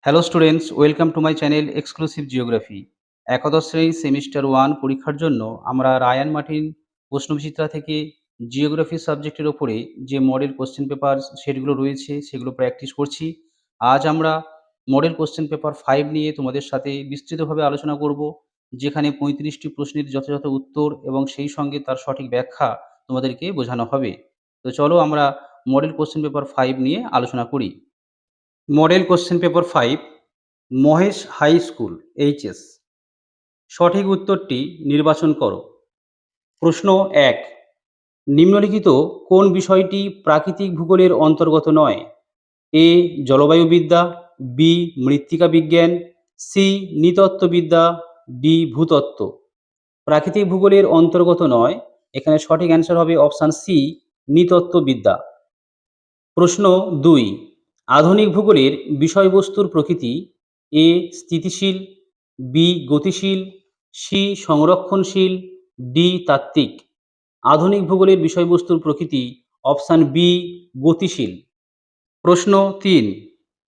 Hello students, welcome to my channel exclusive geography. একাদশ শ্রেণী semester 1 পরীক্ষার জন্য আমরা রায়ান মার্টিন প্রশ্নবিচিত্রা থেকে জিওগ্রাফি সাবজেক্টের ওপরে যে মডেল কোশ্চেন পেপার সেটগুলো রয়েছে সেগুলো প্র্যাকটিস করছি। আজ আমরা মডেল কোশ্চেন পেপার 5 নিয়ে তোমাদের সাথে বিস্তৃতভাবে আলোচনা করব, যেখানে 35টি প্রশ্নের যথাযথ উত্তর এবং সেই সঙ্গে তার সঠিক ব্যাখ্যা তোমাদেরকে বোঝানো হবে। তো চলো আমরা মডেল কোশ্চেন পেপার 5 নিয়ে আলোচনা করি। Model question paper 5, Mahesh high school, HS. সঠিক উত্তরটি নির্বাচন করো। প্রশ্ন 1, নিম্নলিখিত কোন বিষয়টি প্রাকৃতিক ভূগোলের অন্তর্গত নয়? এ জলবায়ুবিদ্যা, বি মৃত্তিকা বিজ্ঞান, সি নৃতত্ত্ববিদ্যা, ডি ভূতত্ত্ব। প্রাকৃতিক ভূগোলের অন্তর্গত নয়, এখানে সঠিক অ্যান্সার হবে অপশান সি নৃতত্ত্ববিদ্যা। প্রশ্ন 2, আধুনিক ভূগোলের বিষয়বস্তুর প্রকৃতি: এ স্থিতিশীল, বি গতিশীল, সি সংরক্ষণশীল, ডি তাত্ত্বিক। আধুনিক ভূগোলের বিষয়বস্তুর প্রকৃতি অপশান বি গতিশীল। প্রশ্ন 3,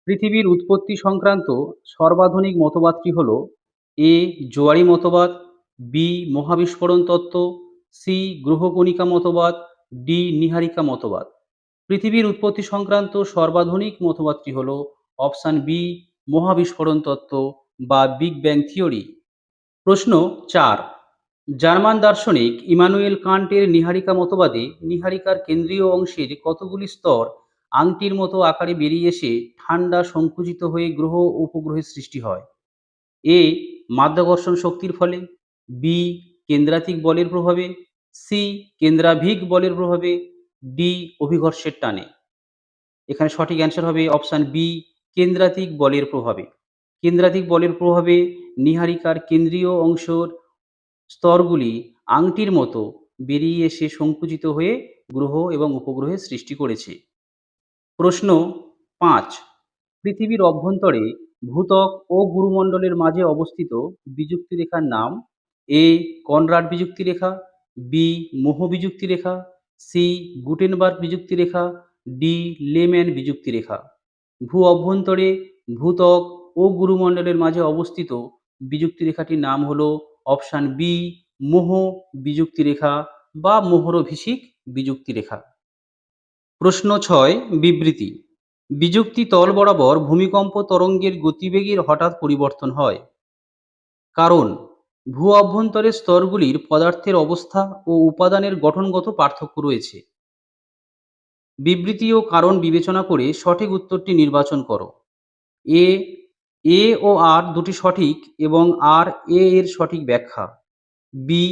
পৃথিবীর উৎপত্তি সংক্রান্ত সর্বাধুনিক মতবাদটি হল: এ জোয়ারি মতবাদ, বি মহাবিস্ফোরণ তত্ত্ব, সি গ্রহকণিকা মতবাদ, ডি নীহারিকা মতবাদ। পৃথিবীর উৎপত্তি সংক্রান্ত সর্বাধুনিক মতবাদটি হল অপশান বি মহাবিস্ফোরণ তত্ত্ব বা বিগ ব্যাং থিওরি। প্রশ্ন 4, জার্মান দার্শনিক ইমানুয়েল কান্টের নীহারিকা মতবাদে নীহারিকার কেন্দ্রীয় অংশের কতগুলি স্তর আংটির মতো আকারে বেরিয়ে এসে ঠান্ডা সংকুচিত হয়ে গ্রহ ও উপগ্রহের সৃষ্টি হয়? এ মাধ্যাকর্ষণ শক্তির ফলে, বি কেন্দ্রাতিক বলের প্রভাবে, সি কেন্দ্রাভিগ বলের প্রভাবে, ডি অভিঘর্ষের টানে। এখানে সঠিক অ্যান্সার হবে অপশান বি কেন্দ্রাতিক বলের প্রভাবে। কেন্দ্রাতিক বলের প্রভাবে নীহারিকার কেন্দ্রীয় অংশের স্তরগুলি আংটির মতো বেরিয়ে এসে সংকুচিত হয়ে গ্রহ এবং উপগ্রহের সৃষ্টি করেছে। প্রশ্ন 5, পৃথিবীর অভ্যন্তরে ভূত্বক ও গুরুমণ্ডলের মাঝে অবস্থিত বিযুক্তি রেখার নাম: এ কনরাড বিযুক্তি রেখা, বি মোহ বিযুক্তি রেখা, সি গুটেনবার্গ বিযুক্তি রেখা, ডি লেম্যান বিযুক্তি রেখা। ভূ অভ্যন্তরে ভূত্বক ও গুরুমণ্ডলের মাঝে অবস্থিত বিযুক্তি রেখাটির নাম হলো অপশান বি মোহ বিযুক্তি রেখা বা মোহরভিষিক বিযুক্তি রেখা। প্রশ্ন 6, বিবৃতি: বিযুক্তি তল বরাবর ভূমিকম্প তরঙ্গের গতিবেগের হঠাৎ পরিবর্তন হয়। কারণ: ভূ অভ্যন্তরের স্তরগুলির পদার্থের অবস্থা ও উপাদানের গঠনগত পার্থক্য রয়েছে। বিবৃতি ও কারণ বিবেচনা করে সঠিক উত্তরটি নির্বাচন করো। এ এ ও আর দুটি সঠিক এবং আর এ এর সঠিক ব্যাখ্যা। বি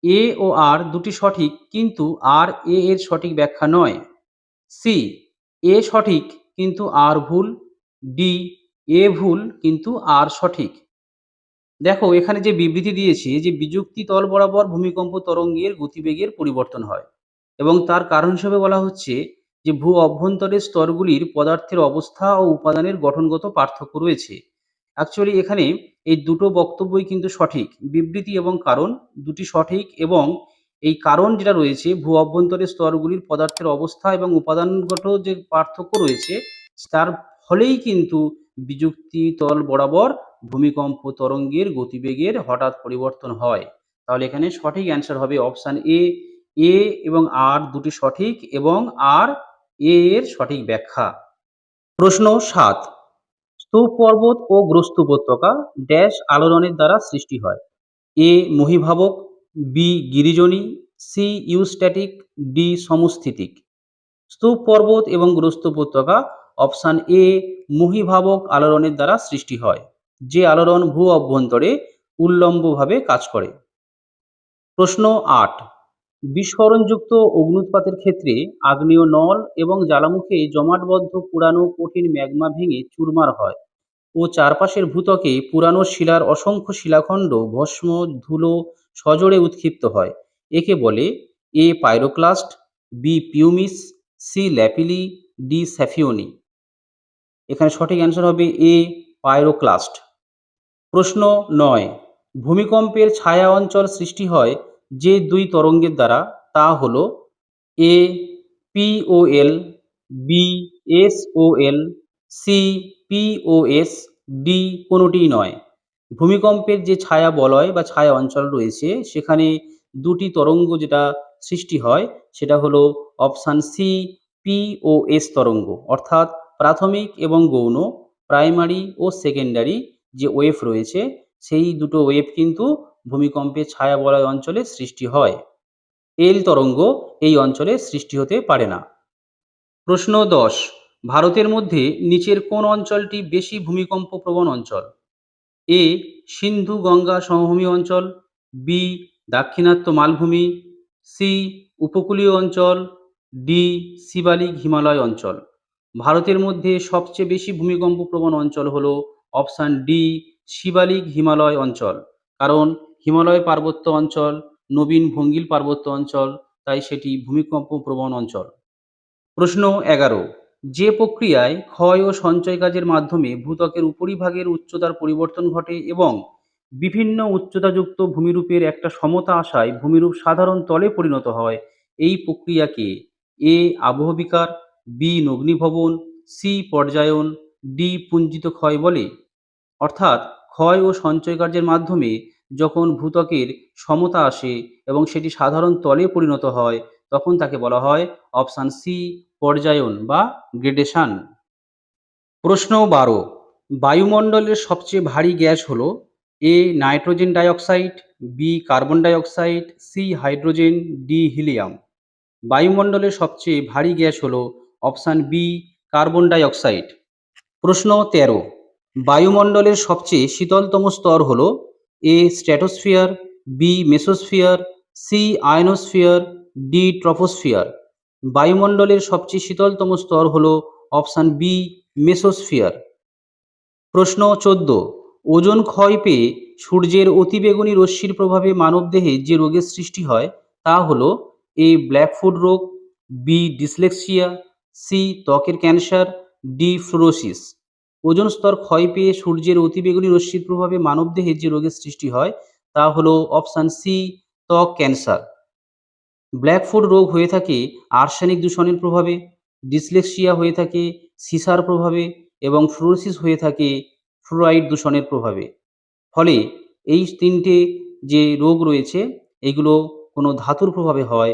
এ ও আর দুটি সঠিক কিন্তু আর এ এর সঠিক ব্যাখ্যা নয়। সি এ সঠিক কিন্তু আর ভুল। ডি এ ভুল কিন্তু আর সঠিক। দেখো এখানে যে বিবৃতি দিয়েছে যে বিযুক্তি তল বরাবর ভূমিকম্প তরঙ্গের গতিবেগের পরিবর্তন হয় এবং তার কারণ হিসেবে বলা হচ্ছে যে ভূ অভ্যন্তরের স্তরগুলির পদার্থের অবস্থা ও উপাদানের গঠনগত পার্থক্য রয়েছে। অ্যাকচুয়ালি এখানে এই দুটো বক্তব্যই কিন্তু সঠিক, বিবৃতি এবং কারণ দুটি সঠিক, এবং এই কারণ যেটা রয়েছে ভূ অভ্যন্তরের স্তরগুলির পদার্থের অবস্থা এবং উপাদানগত যে পার্থক্য রয়েছে তার ফলেই কিন্তু বিযুক্তি তল বরাবর ভূমিকম্প তরঙ্গের গতিবেগের হঠাৎ পরিবর্তন হয়। তাহলে এখানে সঠিক অ্যান্সার হবে অপশান এ। এ এবং আর দুটি সঠিক এবং আর এ এর সঠিক ব্যাখ্যা। প্রশ্ন 7, স্তূপ পর্বত ও গ্রস্ত উপত্যকা ড্যাশ আলোড়নের দ্বারা সৃষ্টি হয়? এ মহীভাবক, বি গিরিজনী, সি ইউস্ট্যাটিক, ডি সমস্থিতিক। স্তূপ পর্বত এবং গ্রস্ত উপত্যকা অপশান এ মহীভাবক আলোড়নের দ্বারা সৃষ্টি হয়, যে আলোড়ন ভূ অভ্যন্তরে উল্লম্বভাবে কাজ করে। প্রশ্ন 8, বিস্ফোরণযুক্ত অগ্ন্যুৎপাতের ক্ষেত্রে আগ্নেয় নল এবং জ্বালামুখে জমাটবদ্ধ পুরানো কঠিন ম্যাগমা ভেঙে চুরমার হয় ও চারপাশের ভূত্বকে পুরানো শিলার অসংখ্য শিলাখণ্ড ভস্ম ধুলো সজোরে উৎক্ষিপ্ত হয়। একে বলে: এ pyroclast, B pumice, C ল্যাপিলি, D স্যাফিওনি। এখানে সঠিক অ্যান্সার হবে এ পাইরোক্লাস্ট। প্রশ্ন 9, ভূমিকম্পের ছায়া অঞ্চল সৃষ্টি হয় যে দুই তরঙ্গের দ্বারা তা হল: A POL, B SOL, C POS, D কোনোটিই নয়। ভূমিকম্পের যে ছায়া বলয় বা ছায়া অঞ্চল রয়েছে সেখানে দুটি তরঙ্গ যেটা সৃষ্টি হয় সেটা হলো অপশান সি, পি ও এস তরঙ্গ, অর্থাৎ প্রাথমিক এবং গৌণ, প্রাইমারি ও সেকেন্ডারি যে ওয়েভ রয়েছে সেই দুটো ওয়েভ কিন্তু ভূমিকম্পের ছায়া বলয় অঞ্চলে সৃষ্টি হয়। এল তরঙ্গ এই অঞ্চলে সৃষ্টি হতে পারে না। প্রশ্ন ১০, ভারতের মধ্যে নিচের কোন অঞ্চলটি বেশি ভূমিকম্প প্রবণ অঞ্চল? এ সিন্ধু গঙ্গা সমভূমি অঞ্চল, বি দাক্ষিণাত্য মালভূমি, সি উপকূলীয় অঞ্চল, ডি শিবালিক হিমালয় অঞ্চল। ভারতের মধ্যে সবচেয়ে বেশি ভূমিকম্প প্রবণ অঞ্চল হলো অপশান ডি শিবালিক হিমালয় অঞ্চল। কারণ হিমালয় পার্বত্য অঞ্চল নবীন ভঙ্গিল পার্বত্য অঞ্চল, তাই সেটি ভূমিকম্প প্রবণ অঞ্চল। প্রশ্ন ১১, যে প্রক্রিয়ায় ক্ষয় ও সঞ্চয় কাজের মাধ্যমে ভূত্বকের উপরিভাগের উচ্চতার পরিবর্তন ঘটে এবং বিভিন্ন উচ্চতাযুক্ত ভূমিরূপের একটা সমতা আসায় ভূমিরূপ সাধারণ তলে পরিণত হয়, এই প্রক্রিয়াকে এ আবহবিকার, বি নগ্নীভবন, সি পর্যায়ন, ডি পুঞ্জিত ক্ষয় বলে? অর্থাৎ ক্ষয় ও সঞ্চয় কার্যের মাধ্যমে যখন ভূত্বকের সমতা আসে এবং সেটি সাধারণ তলে পরিণত হয় তখন তাকে বলা হয় অপশান সি পর্যায়ন বা গ্রেডেশন। প্রশ্ন ১২, বায়ুমণ্ডলের সবচেয়ে ভারী গ্যাস হলো A nitrogen dioxide, B carbon dioxide, C hydrogen, D helium. বায়ুমণ্ডলের সবচেয়ে ভারী গ্যাস হলো অপশান বি কার্বন ডাইঅক্সাইড। প্রশ্ন ১৩, বায়ুমণ্ডলের সবচেয়ে শীতলতম স্তর হল A stratosphere, B mesosphere, C ionosphere, D troposphere. বায়ুমণ্ডলের সবচেয়ে শীতলতম স্তর হল অপশান বি মেসোস্ফিয়ার। প্রশ্ন ১৪, ওজোন ক্ষয় পেয়ে সূর্যের অতিবেগুনি রশ্মির প্রভাবে মানবদেহে যে রোগের সৃষ্টি হয় তা হল এ ব্ল্যাকফুট রোগ, বি ডিসলেক্সিয়া, সি ত্বকের ক্যান্সার, ডি ফ্লোরোসিস। ওজোন স্তর ক্ষয় পেয়ে সূর্যের অতিবেগুনি রশ্মির প্রভাবে মানবদেহে যে রোগের সৃষ্টি হয় তা হল অপশান সি ত্বক ক্যান্সার। ব্ল্যাকফুট রোগ হয়ে থাকে আর্সেনিক দূষণের প্রভাবে, ডিসলেক্সিয়া হয়ে থাকে সিসার প্রভাবে এবং ফ্লোরোসিস হয়ে থাকে ফ্লুরাইড দূষণের প্রভাবে। ফলে এই তিনটে যে রোগ রয়েছে এগুলো কোনো ধাতুর প্রভাবে হয়,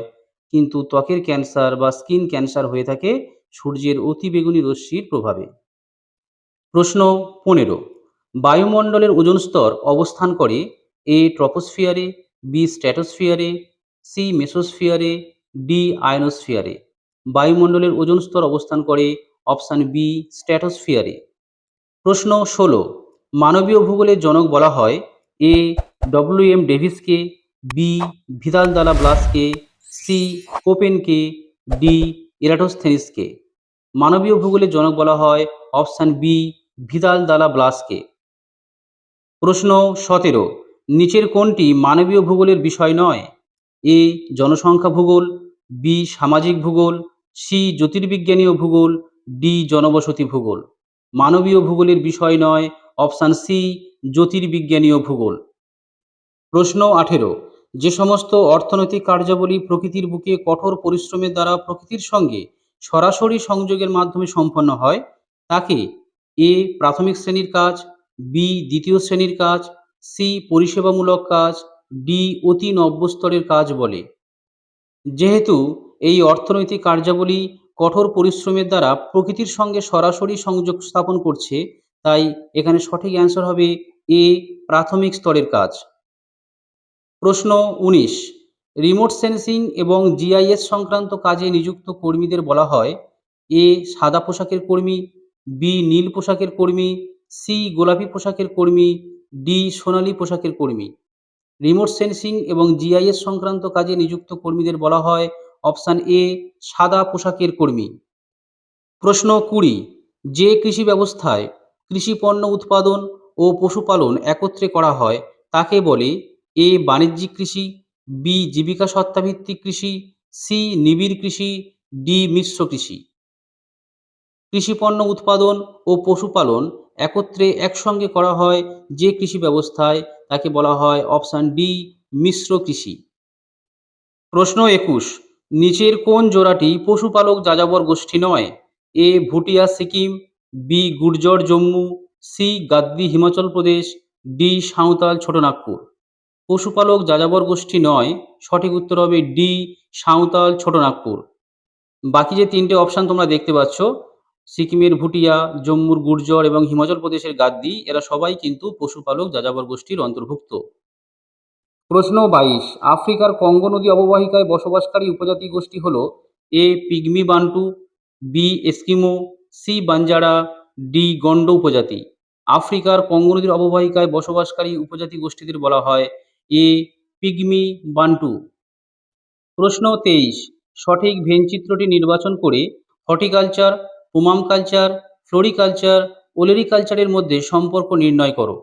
কিন্তু ত্বকের ক্যান্সার বা স্কিন ক্যান্সার হয়ে থাকে সূর্যের অতিবেগুনি রশ্মির প্রভাবে। প্রশ্ন ১৫, বায়ুমণ্ডলের ওজোন স্তর অবস্থান করে এ ট্রপোস্ফিয়ারে, বি স্ট্র্যাটোস্ফিয়ারে, সি মেসোস্ফিয়ারে, ডি আয়নোস্ফিয়ারে। বায়ুমণ্ডলের ওজোন স্তর অবস্থান করে অপশান বি স্ট্র্যাটোস্ফিয়ারে। প্রশ্ন ১৬, মানবীয় ভূগোলের জনক বলা হয় এ ডব্লিউ এম ডেভিসকে, বি ভিদাল দালা ব্লাসকে, সি কোপেনকে, ডি এরাটোস্থেনিসকে। মানবীয় ভূগোলের জনক বলা হয় অপশান বি ভিদাল দালা ব্লাসকে। প্রশ্ন ১৭, নিচের কোনটি মানবীয় ভূগোলের বিষয় নয়? এ জনসংখ্যা ভূগোল, বি সামাজিক ভূগোল, সি জ্যোতির্বিজ্ঞানীয় ভূগোল, ডি জনবসতি ভূগোল। মানবীয় ভূগোলের বিষয় নয় অপশান সি জ্যোতির্বিজ্ঞানীয় ভূগোল। প্রশ্ন ১৮, যে সমস্ত অর্থনৈতিক কার্যাবলী প্রকৃতির বুকে কঠোর পরিশ্রমের দ্বারা প্রকৃতির সঙ্গে সরাসরি সংযোগের মাধ্যমে সম্পন্ন হয় তাকে এ প্রাথমিক শ্রেণীর কাজ, বি দ্বিতীয় শ্রেণীর কাজ, সি পরিষেবামূলক কাজ, ডি অতি নব্য স্তরের কাজ বলে? যেহেতু এই অর্থনৈতিক কার্যাবলী কঠোর পরিশ্রমের দ্বারা প্রকৃতির সঙ্গে সরাসরি সংযোগ স্থাপন করছে, তাই এখানে সঠিক অ্যান্সার হবে এ প্রাথমিক স্তরের কাজ। প্রশ্ন ১৯, রিমোট সেন্সিং এবং জিআইএস সংক্রান্ত কাজে নিযুক্ত কর্মীদের বলা হয় এ সাদা পোশাকের কর্মী, বি নীল পোশাকের কর্মী, সি গোলাপি পোশাকের কর্মী, ডি সোনালী পোশাকের কর্মী। রিমোট সেন্সিং এবং জিআইএস সংক্রান্ত কাজে নিযুক্ত কর্মীদের বলা হয় অপশান এ সাদা পোশাকের কর্মী। প্রশ্ন ২০, যে কৃষি ব্যবস্থায় কৃষি পণ্য উৎপাদন ও পশুপালন একত্রে করা হয় তাকে বলে এ বাণিজ্যিক কৃষি, বি জীবিকা সত্তাভিত্তিক কৃষি, সি নিবিড় কৃষি, ডি মিশ্র কৃষি। কৃষি পণ্য উৎপাদন ও পশুপালন একত্রে একসঙ্গে করা হয় যে কৃষি ব্যবস্থায় তাকে বলা হয় অপশান ডি মিশ্র কৃষি। প্রশ্ন ২১, নিচের কোন জোড়াটি পশুপালক যাযাবর গোষ্ঠী নয়? এ ভুটিয়া সিকিম, বি গুর্জর জম্মু, সি গাদ্দি হিমাচল প্রদেশ, ডি সাঁওতাল ছোটনাগপুর। পশুপালক যাযাবর গোষ্ঠী নয়, সঠিক উত্তর হবে ডি সাঁওতাল ছোটনাগপুর। বাকি যে তিনটে অপশান তোমরা দেখতে পাচ্ছ, সিকিমের ভুটিয়া, জম্মুর গুর্জর এবং হিমাচল প্রদেশের গাদ্দি, এরা সবাই কিন্তু পশুপালক যাযাবর গোষ্ঠীর অন্তর্ভুক্ত। প্রশ্ন 22, আফ্রিকার কঙ্গো নদী অববাহিকায় বসবাসকারী উপজাতি গোষ্ঠী হল A pygmy Bantu, B Eskimo, C Banjara, D Gond উপজাতি। আফ্রিকার কঙ্গো নদীর অববাহিকায় বসবাসকারী উপজাতি গোষ্ঠীদের বলা হয় এ পিগমি বান্টু। প্রশ্ন 23, সঠিক ভেনচিত্রটি নির্বাচন করে হর্টিকালচার, পুমাম কালচার, ফ্লোরিকালচার, ওলেরিকালচারের মধ্যে সম্পর্ক নির্ণয় করো।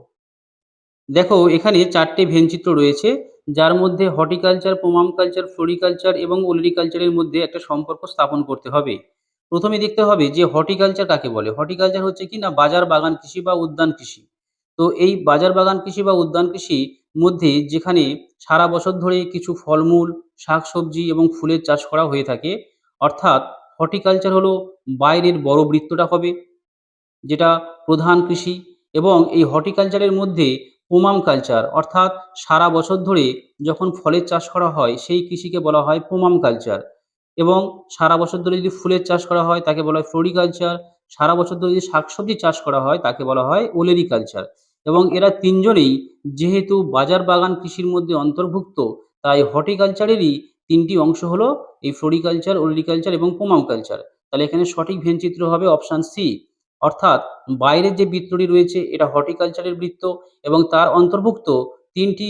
দেখো এখানে চারটে ভেনচিত্র রয়েছে, যার মধ্যে হর্টিকালচার, পোমাম কালচার, ফ্লোরিকালচার এবং ওলেরিকালচারের মধ্যে একটা সম্পর্ক স্থাপন করতে হবে। প্রথমে দেখতে হবে যে হর্টিকালচার কাকে বলে। হর্টিকালচার হচ্ছে কি না বাজার বাগান কৃষি বা উদ্যান কৃষি। তো এই বাজার বাগান কৃষি বা উদ্যান কৃষি মধ্যে যেখানে সারা বছর ধরে কিছু ফলমূল, শাকসবজি এবং ফুলের চাষ করা হয়ে থাকে, অর্থাৎ হর্টিকালচার হলো বাইরের বড় বৃত্তটা হবে, যেটা প্রধান কৃষি। এবং এই হর্টিকালচারের মধ্যে পোমাম কালচার, অর্থাৎ সারা বছর ধরে যখন ফলের চাষ করা হয় সেই কৃষিকে বলা হয় পোমাম কালচার। এবং সারা বছর ধরে যদি ফুলের চাষ করা হয় তাকে বলা হয় ফ্লোরিকালচার। সারা বছর ধরে যদি শাকসবজি চাষ করা হয় তাকে বলা হয় ওলেরিকালচার। এবং এরা তিনজনেই যেহেতু বাজার বাগান কৃষির মধ্যে অন্তর্ভুক্ত, তাই হর্টিকালচারেরই তিনটি অংশ হলো এই ফ্লোরিকালচার, ওলেরিকালচার এবং পোমাম কালচার। তাহলে এখানে সঠিক ভেনচিত্র হবে অপশান সি, অর্থাৎ বাইরের যে বৃত্তটি রয়েছে এটা হর্টিকালচারের বৃত্ত এবং তার অন্তর্ভুক্ত তিনটি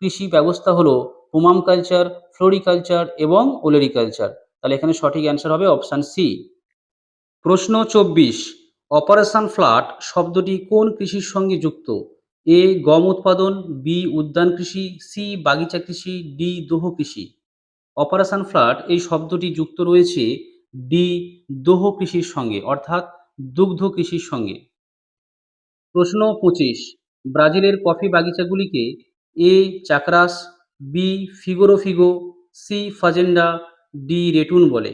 কৃষি ব্যবস্থা হলো পোমাম কালচার, ফ্লোরিকালচার এবং ওলেরিকালচার। তাহলে এখানে সঠিক অ্যান্সার হবে অপশান সি। প্রশ্ন 24, অপারেশন ফ্লাড শব্দটি কোন কৃষির সঙ্গে যুক্ত? এ গম উৎপাদন, বি উদ্যান কৃষি, সি বাগিচা কৃষি, ডি দোহ কৃষি। অপারেশন ফ্লাড এই শব্দটি যুক্ত রয়েছে ডি দোহ কৃষির সঙ্গে, অর্থাৎ দুগ্ধ কৃষির সঙ্গে। প্রশ্ন 25, ব্রাজিলের কফি বাগিচাগুলিকে এ চাকরাস, বি ফিগোরো ফিগো, সি ফাজেন্ডা, ডি রেটুন বলে।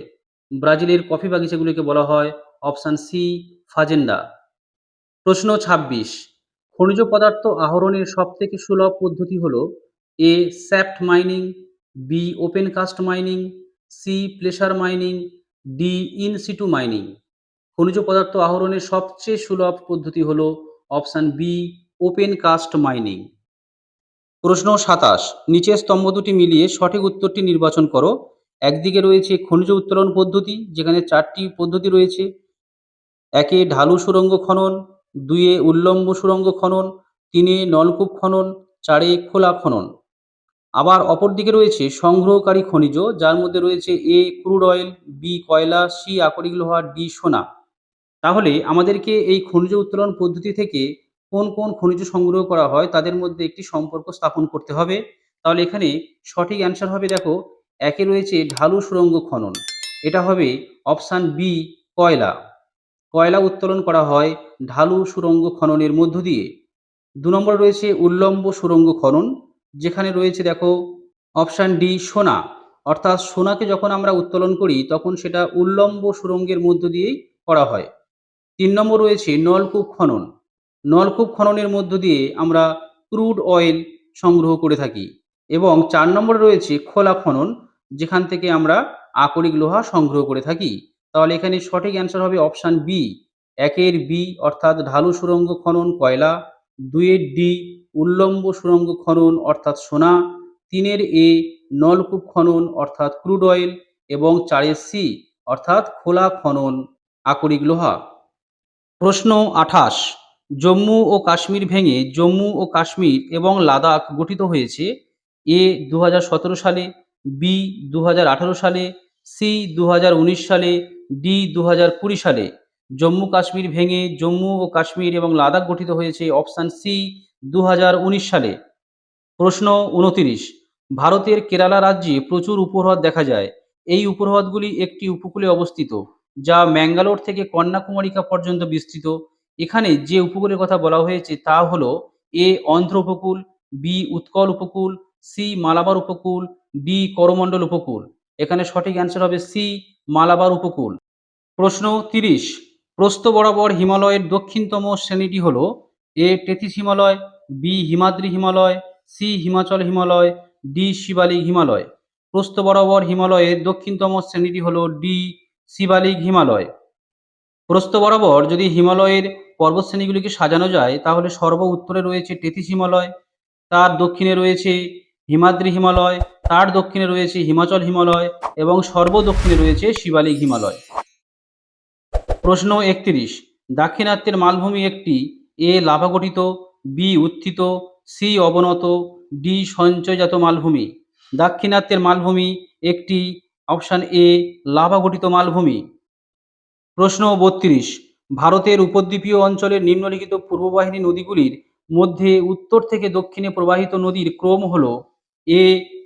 ব্রাজিলের কফি বাগিচাগুলিকে বলা হয় অপশান সি ফাজেন্ডা। প্রশ্ন 26, খনিজ পদার্থ আহরণের সবথেকে সুলভ পদ্ধতি হল A shaft mining, B open cast mining, C placer mining, D in situ mining. খনিজ পদার্থ আহরণের সবচেয়ে সুলভ পদ্ধতি হল option B open cast mining. প্রশ্ন 27, নিচের স্তম্ভ দুটি মিলিয়ে সঠিক উত্তরটি নির্বাচন করো। একদিকে রয়েছে খনিজ উত্তোলন পদ্ধতি, যেখানে চারটি পদ্ধতি রয়েছে। একে ঢালু সুড়ঙ্গ খনন, দুইয়ে উল্লম্ব সুড়ঙ্গ খনন, তিনে নলকূপ খনন, চারে খোলা খনন। আবার অপরদিকে রয়েছে সংগ্রহকারী খনিজ, যার মধ্যে রয়েছে এ ক্রুড অয়েল, বি কয়লা, সি আকরিক লোহা, ডি সোনা। তাহলে আমাদেরকে এই খনিজ উত্তোলন পদ্ধতি থেকে কোন কোন খনিজ সংগ্রহ করা হয় তাদের মধ্যে একটি সম্পর্ক স্থাপন করতে হবে। তাহলে এখানে সঠিক অ্যান্সার হবে, দেখো একে রয়েছে ঢালু সুড়ঙ্গ খনন, এটা হবে অপশান বি কয়লা। কয়লা উত্তোলন করা হয় ঢালু সুড়ঙ্গ খননের মধ্য দিয়ে। 2 নম্বরে রয়েছে উল্লম্ব সুড়ঙ্গ খনন, যেখানে রয়েছে দেখো অপশান ডি সোনা, অর্থাৎ সোনাকে যখন আমরা উত্তোলন করি তখন সেটা উল্লম্ব সুড়ঙ্গের মধ্য দিয়েই করা হয়। 3 নম্বর রয়েছে নলকূপ খনন। নলকূপ খননের মধ্য দিয়ে আমরা ক্রুড অয়েল সংগ্রহ করে থাকি। এবং 4 নম্বরে রয়েছে খোলা খনন, যেখান থেকে আমরা আকরিক লোহা সংগ্রহ করে থাকি। তাহলে এখানে সঠিক অ্যান্সার হবে অপশান বি, একের বি অর্থাৎ ঢালু সুড়ঙ্গ খনন কয়লা, দুইয়ের ডি উল্লম্ব সুড়ঙ্গ খনন অর্থাৎ সোনা, তিনের এ নলকূপ খনন অর্থাৎ ক্রুড অয়েল এবং চারের সি অর্থাৎ খোলা খনন আকরিক লোহা। প্রশ্ন 28, জম্মু ও কাশ্মীর ভেঙে জম্মু ও কাশ্মীর এবং লাদাখ গঠিত হয়েছে এ 2017 সালে, বি 2018 সালে, সি 2019 সালে, ডি 2020 সালে। জম্মু কাশ্মীর ভেঙে জম্মু ও কাশ্মীর এবং লাদাখ গঠিত হয়েছে অপশান সি 2019 সালে। প্রশ্ন 29, ভারতের কেরালা রাজ্যে প্রচুর উপহ্রদ দেখা যায়। এই উপহ্রদগুলি একটি উপকূলে অবস্থিত, যা ম্যাঙ্গালোর থেকে কন্যাকুমারিকা পর্যন্ত বিস্তৃত। এখানে যে উপকূলের কথা বলা হয়েছে তা হলো এ অন্ধ্র উপকূল, বি উৎকল উপকূল, সি মালাবার উপকূল, ডি করমণ্ডল উপকূল। এখানে সঠিক অ্যান্সার হবে সি মালাবার উপকূল। প্রশ্ন 30, প্রস্থ বরাবর হিমালয়ের দক্ষিণতম শ্রেণীটি হল A Tethys Himalaya, B Himadri Himalaya, C Himachal Himalaya, D Shivalik Himalaya. প্রস্থ বরাবর হিমালয়ের দক্ষিণতম শ্রেণীটি হল ডি শিবালিক হিমালয়। প্রস্থ বরাবর যদি হিমালয়ের পর্বতশ্রেণীগুলিকে সাজানো যায় তাহলে সর্ব উত্তরে রয়েছে তেথিস হিমালয়, তার দক্ষিণে রয়েছে হিমাদ্রি হিমালয়, তার দক্ষিণে রয়েছে হিমাচল হিমালয় এবং সর্বদক্ষিণে রয়েছে শিবালিক হিমালয়। প্রশ্ন ৩১, দাক্ষিণাত্যের মালভূমি একটি এ লাভাগঠিত, বি উত্থিত, সি অবনত, ডি সঞ্চয়জাত মালভূমি। দাক্ষিণাত্যের মালভূমি একটি অপশান এ লাভাগঠিত মালভূমি। প্রশ্ন ৩২, ভারতের উপদ্বীপীয় অঞ্চলের নিম্নলিখিত পূর্ববাহিনী নদীগুলির মধ্যে উত্তর থেকে দক্ষিণে প্রবাহিত নদীর ক্রম হল A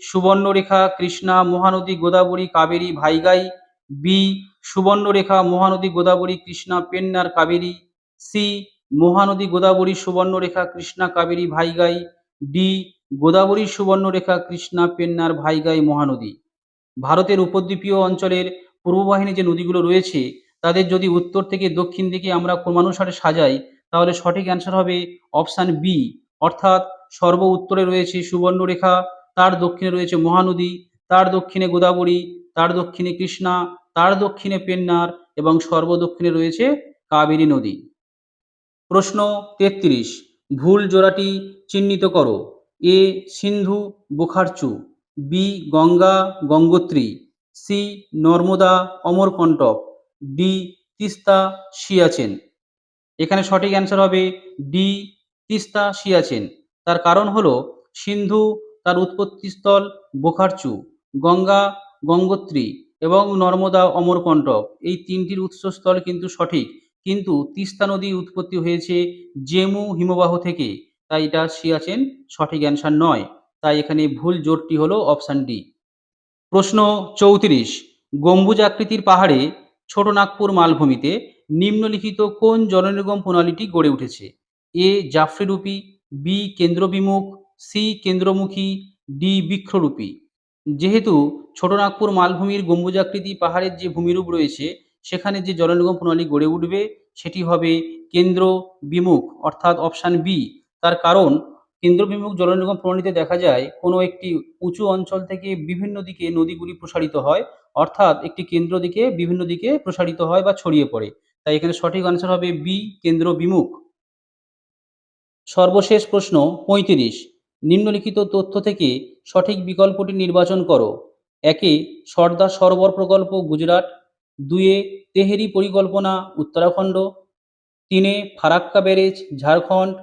Subarnarekha, Krishna, Mahanadi, Godavari, Kaveri, Vaigai, B Subarnarekha, Mahanadi, Godavari, Krishna, Pennar, Kaveri, C Mahanadi, Godavari, Subarnarekha, Krishna, Kaveri, Vaigai, D Godavari, Subarnarekha, Krishna, Pennar, Vaigai, Mahanadi. ভারতের উপদ্বীপীয় অঞ্চলের পূর্ববাহিনী যে নদীগুলো রয়েছে তাদের যদি উত্তর থেকে দক্ষিণ দিকে আমরা ক্রমানুসারে সাজাই তাহলে সঠিক অ্যান্সার হবে অপশান বি, অর্থাৎ সর্ব উত্তরে রয়েছে সুবর্ণরেখা, তার দক্ষিণে রয়েছে মহানদী, তার দক্ষিণে গোদাবরী, তার দক্ষিণে কৃষ্ণা, তার দক্ষিণে পেন্নার এবং সর্বদক্ষিণে রয়েছে কাবেরী নদী। প্রশ্ন ৩৩, ভুল জোড়াটি চিহ্নিত করো। A Sindhu Bokharchu, B Ganga Gangotri, C Narmada Amarkantak, D Teesta Siachen. এখানে সঠিক অ্যান্সার হবে ডি তিস্তা সিয়াচেন। তার কারণ হলো সিন্ধু তার উৎপত্তিস্থল বোখারচু, গঙ্গা গঙ্গোত্রী এবং নর্মদা অমরকণ্টক এই তিনটির উৎসস্থল কিন্তু সঠিক, কিন্তু তিস্তা নদী উৎপত্তি হয়েছে জেমু হিমবাহ থেকে, তাই এটা সিয়াচেন সঠিক অ্যান্সার নয়। তাই এখানে ভুল জোটটি হলো অপশান ডি। প্রশ্ন ৩৪, গম্বুজাকৃতির পাহাড়ে ছোটনাগপুর মালভূমিতে নিম্নলিখিত কোন জলনির্গম প্রণালীটি গড়ে উঠেছে? এ জাফরিরূপী, বি কেন্দ্রবিমুখ, সি কেন্দ্রমুখী, ডি বৃক্ষরূপী। যেহেতু ছোটনাগপুর মালভূমির গম্বুজাকৃতি পাহাড়ের যে ভূমিরূপ রয়েছে সেখানে যে জলনির্গম প্রণালী গড়ে উঠবে সেটি হবে কেন্দ্র বিমুখ, অর্থাৎ অপশান বি। তার কারণ কেন্দ্রবিমুখ জলনির্গম প্রণালীতে দেখা যায় কোনো একটি উঁচু অঞ্চল থেকে বিভিন্ন দিকে নদীগুলি প্রসারিত হয়, অর্থাৎ একটি কেন্দ্র দিকে বিভিন্ন দিকে প্রসারিত হয় বা ছড়িয়ে পড়ে। তাই এখানে সঠিক আনসার হবে বি কেন্দ্র বিমুখ। সর্বশেষ প্রশ্ন ৩৫, নিম্নলিখিত তথ্য থেকে সঠিক বিকল্পটি নির্বাচন করো। একে সর্দার সরোবর প্রকল্প গুজরাট, দুয়ে তেহেরি পরিকল্পনা উত্তরাখণ্ড, তিনে ফারাক্কা ব্যারেজ ঝাড়খণ্ড,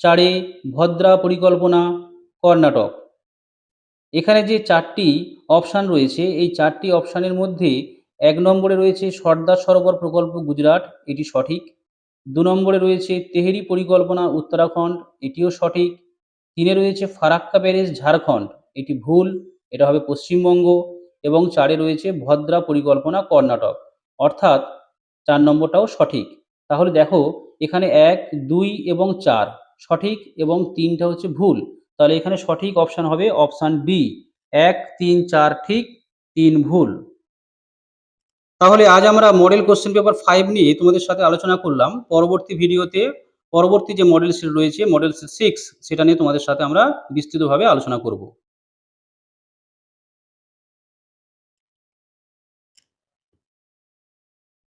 চারে ভদ্রা পরিকল্পনা কর্ণাটক। এখানে যে চারটি অপশান রয়েছে এই চারটি অপশানের মধ্যে ১ নম্বরে রয়েছে সর্দার সরোবর প্রকল্প গুজরাট, এটি সঠিক। ২ নম্বরে রয়েছে তেহেরি পরিকল্পনা উত্তরাখণ্ড, এটিও সঠিক। ৩-এ রয়েছে ফারাক্কা ব্যারেজ ঝাড়খণ্ড, এটি ভুল, এটা হবে পশ্চিমবঙ্গ। এবং ৪-এ রয়েছে ভদ্রা পরিকল্পনা কর্ণাটক, অর্থাৎ ৪ নম্বরটাও সঠিক। তাহলে দেখো এখানে ১, ২ এবং ৪ সঠিক এবং ৩টা হচ্ছে ভুল। তাহলে এখানে সঠিক অপশান হবে অপশান ডি, ১, ৩, ৪ ঠিক, ৩ ভুল। তাহলে আজ আমরা মডেল কোশ্চেন পেপার 5 নিয়ে তোমাদের সাথে আলোচনা করলাম। পরবর্তী ভিডিওতে পরবর্তী যে মডেল সেট রয়েছে মডেল সেট 6 সেটা নিয়ে তোমাদের সাথে আমরা বিস্তৃতভাবে আলোচনা করব।